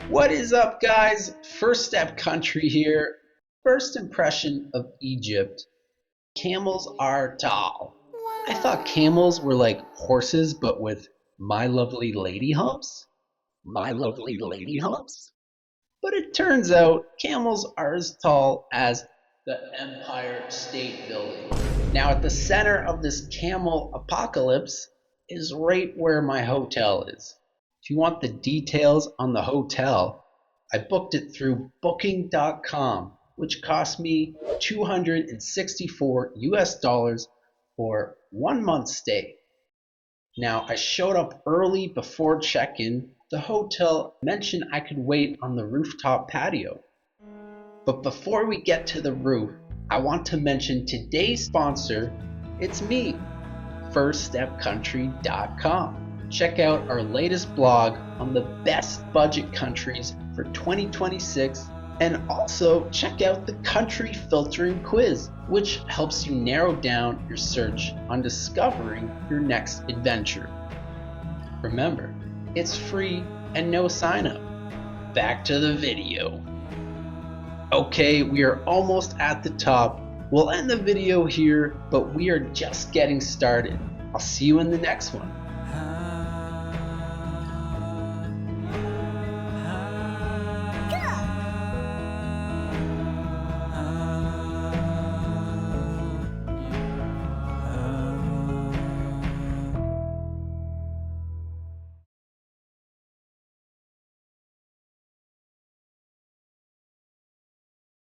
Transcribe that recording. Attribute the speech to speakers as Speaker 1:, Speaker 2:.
Speaker 1: What is up, guys? First Step Country here. First impression of Egypt. Camels are tall. I thought camels were like horses, but with my lovely lady humps. My lovely lady humps? But it turns out camels are as tall as the Empire State Building. Now, at the center of this camel apocalypse is right where my hotel is. If you want the details on the hotel, I booked it through booking.com, which cost me $264 US for 1 month stay. Now, I showed up early before check-in. The hotel mentioned I could wait on the rooftop patio. But before we get to the roof, I want to mention today's sponsor. It's me, firststepcountry.com. Check out our latest blog on the best budget countries for 2026, and also check out the country filtering quiz, which helps you narrow down your search on discovering your next adventure. Remember, it's free and no sign up. Back to the video. Okay, we are almost at the top. We'll end the video here, but we are just getting started. I'll see you in the next one.